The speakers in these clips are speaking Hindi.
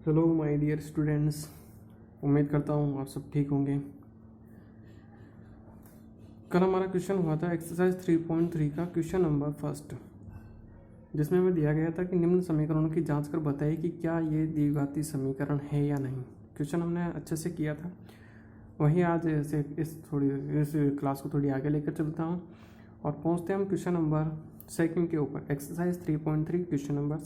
हेलो माय डियर स्टूडेंट्स, उम्मीद करता हूँ आप सब ठीक होंगे। कल हमारा क्वेश्चन हुआ था एक्सरसाइज 3.3 का क्वेश्चन नंबर फर्स्ट, जिसमें हमें दिया गया था कि निम्न समीकरणों की जांच कर बताइए कि क्या ये द्विघाती समीकरण है या नहीं। क्वेश्चन हमने अच्छे से किया था। वहीं आज ऐसे इस क्लास को थोड़ी आगे लेकर चलता हूँ और पहुँचते हैं हम क्वेश्चन नंबर सेकंड के ऊपर। Exercise 3.3 question number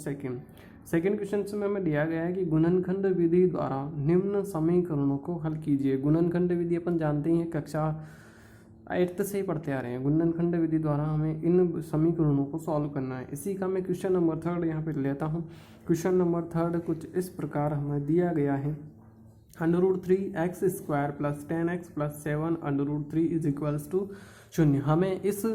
second question से हमें दिया गया है कि गुणनखंड विधि द्वारा निम्न समीकरणों को हल कीजिए। गुणनखंड विधि अपन जानते ही हैं, कक्षा 8th से ही पढ़ते आ रहे हैं। गुणनखंड विधि द्वारा हमें इन समीकरणों को सॉल्व करना है। इसी का मैं क्वेश्चन नंबर थर्ड यहाँ पे लेता हूँ। क्वेश्चन नंबर थर्ड कुछ इस प्रकार हमें दिया गया है। √3x² + 10x + 7 √3 = 0। हमें इस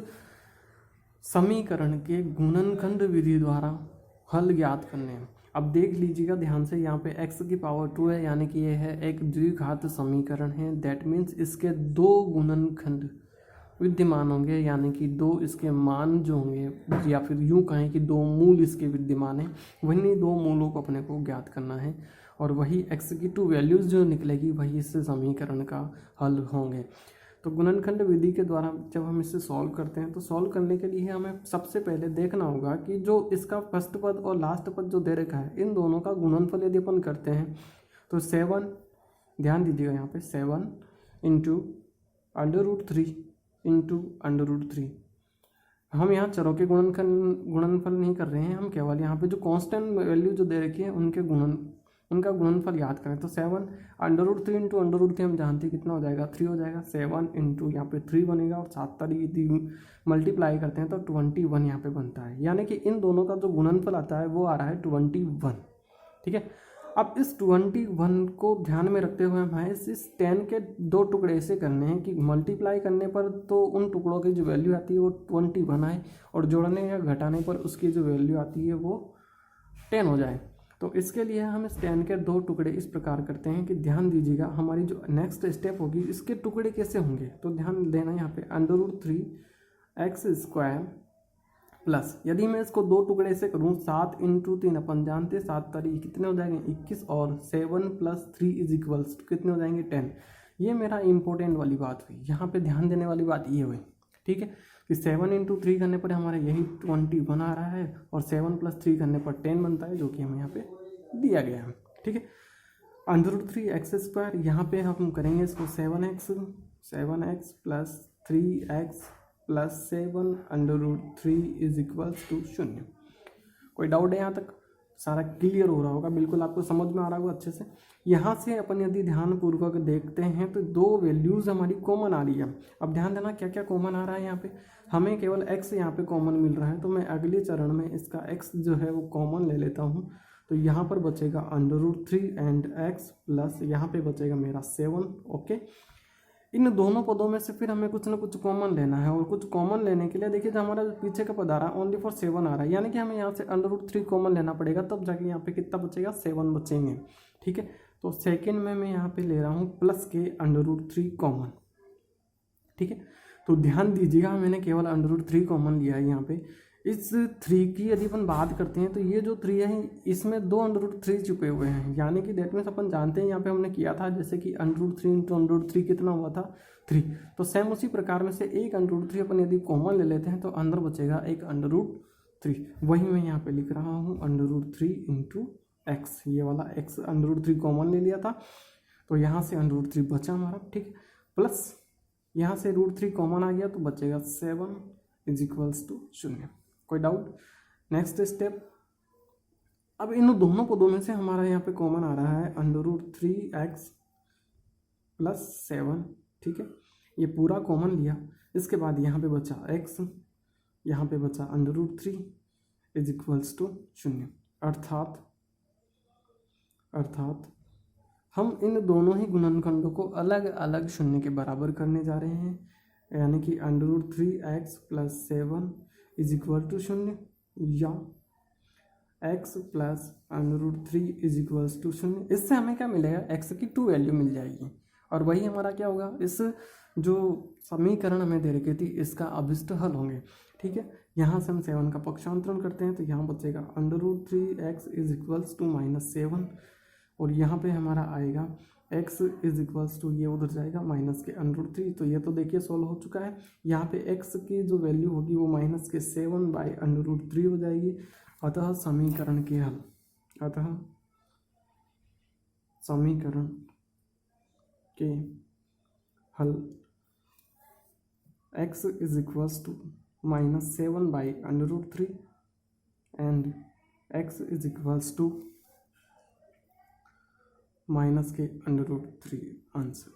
समीकरण के गुणनखंड विधि द्वारा हल ज्ञात करने हैं। अब देख लीजिएगा ध्यान से, यहाँ पे x की पावर 2 है, यानी कि यह है एक द्विघात समीकरण है। दैट मीन्स इसके दो गुणनखंड विद्यमान होंगे, यानी कि दो इसके मान जो होंगे, या फिर यूँ कहें कि दो मूल इसके विद्यमान हैं। वहीं दो मूलों को अपने को ज्ञात करना है और वही x की 2 वैल्यूज़ जो निकलेगी वही इस समीकरण का हल होंगे। तो गुणनखंड विधि के द्वारा जब हम इसे सॉल्व करते हैं तो सॉल्व करने के लिए हमें सबसे पहले देखना होगा कि जो इसका फर्स्ट पद और लास्ट पद जो दे रखा है, इन दोनों का गुणनफल यदि अपन करते हैं तो 7, ध्यान दीजिएगा यहाँ पे 7 × √3 × √3। हम यहाँ चरों के गुणनफल नहीं कर रहे हैं, हम केवल यहाँ पे जो कांस्टेंट वैल्यू जो दे रखी है उनका गुणनफल याद करें। तो 7 √3 × √3 हम जानते हैं कितना हो जाएगा, 3 हो जाएगा। 7 × यहाँ पे 3 बनेगा और 7 यदि मल्टीप्लाई करते हैं तो 21 यहाँ पे बनता है। यानी कि इन दोनों का जो गुणनफल आता है वो आ रहा है 21। ठीक है। अब इस 21 को ध्यान में रखते हुए हमें इस 10 के दो टुकड़े ऐसे करने हैं कि मल्टीप्लाई करने पर तो उन टुकड़ों की जो वैल्यू आती है वो 21 आए और जोड़ने या घटाने पर उसकी जो वैल्यू आती है वो 10 हो जाए। तो इसके लिए हम इस 10 के दो टुकड़े इस प्रकार करते हैं कि ध्यान दीजिएगा हमारी जो नेक्स्ट स्टेप होगी इसके टुकड़े कैसे होंगे। तो ध्यान देना यहाँ पे √3x² प्लस, यदि मैं इसको दो टुकड़े से करूँ 7 × 3 अपन जानते 7 तारीख कितने हो जाएंगे 21 और 7 + 3 = कितने हो जाएंगे 10। ये मेरा इंपॉर्टेंट वाली बात हुई, यहाँ पे ध्यान देने वाली बात ये हुई। ठीक है कि 7 × 3 करने पर हमारा यही 21 आ रहा है और 7 + 3 करने पर 10 बनता है, जो कि हमें यहाँ पे दिया गया है। ठीक है। √3x², यहाँ पे हम करेंगे इसको 7x + 3x + 7 √3 = 0। कोई डाउट है यहाँ तक? सारा क्लियर हो रहा होगा, बिल्कुल आपको समझ में आ रहा होगा अच्छे से। यहाँ से अपन यदि ध्यानपूर्वक देखते हैं तो दो वैल्यूज़ हमारी कॉमन आ रही है। अब ध्यान देना क्या क्या कॉमन आ रहा है। यहाँ पे हमें केवल x यहाँ पे कॉमन मिल रहा है, तो मैं अगले चरण में इसका x जो है वो कॉमन ले लेता हूँ। तो यहाँ पर बचेगा √3 एंड x प्लस यहाँ पे बचेगा मेरा 7। ओके, इन दोनों पदों में से फिर हमें कुछ ना कुछ कॉमन लेना है और कुछ कॉमन लेने के लिए देखिए जो हमारा पीछे का पद आ रहा है ओनली फॉर 7 आ रहा है, यानी कि हमें यहाँ से √3 कॉमन लेना पड़ेगा, तब जाके यहाँ पे कितना बचेगा 7 बचेंगे। ठीक है। तो सेकंड में मैं यहाँ पे ले रहा हूँ प्लस के √3 कॉमन। ठीक है। तो ध्यान दीजिएगा मैंने केवल √3 कॉमन लिया है यहाँ पे। इस 3 की यदि अपन बात करते हैं तो ये जो 3 है इसमें दो √3 छुपे हुए हैं, यानी कि दैट मीन्स अपन जानते हैं यहाँ पे हमने किया था जैसे कि √3 × √3 कितना हुआ था 3। तो सेम उसी प्रकार में से एक √3 अपन यदि कॉमन ले लेते हैं तो अंदर बचेगा एक √3। वही मैं यहाँ पे लिख रहा हूँ √3 × x। ये वाला x √3 कॉमन ले लिया था तो यहाँ से √3 बचा हमारा। ठीक, प्लस यहाँ से √3 कॉमन आ गया तो बचेगा 7 = 0। कोई डाउट? नेक्स्ट स्टेप, अब इन दोनों पदों में से हमारा यहाँ पे कॉमन आ रहा है √3x + 7। ठीक है, ये पूरा कॉमन लिया। इसके बाद यहाँ पे बचा x, यहाँ पे बचा √3 = 0। अर्थात हम इन दोनों ही गुणनखंडों को अलग अलग शून्य के बराबर करने जा रहे हैं, यानी कि √3x + 7 = 0 या x + √3 = 0। इससे हमें क्या मिलेगा, x की 2 वैल्यू मिल जाएगी और वही हमारा क्या होगा, इस जो समीकरण हमें दे रखी थी इसका अभिष्ट हल होंगे। ठीक है, यहाँ से हम 7 का पक्षांतरण करते हैं तो यहाँ बचेगा √3x = -7 और यहाँ पे हमारा आएगा x इज इक्वल्स टू, ये उधर जाएगा माइनस के √3। तो ये तो देखिए सॉल्व हो चुका है। यहाँ पे x की जो वैल्यू होगी वो माइनस के 7/√3 हो जाएगी। अतः समीकरण के हल, अतः समीकरण के हल x is equals to -7/√3 and x is equals to minus के √3 आंसर।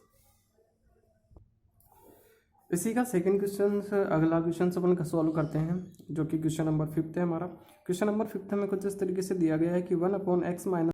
इसी का सेकंड क्वेश्चन, अगला क्वेश्चन अपन का सॉल्व करते हैं, जो कि क्वेश्चन नंबर 5 है हमारा। क्वेश्चन नंबर 5 में कुछ इस तरीके से दिया गया है कि 1/x -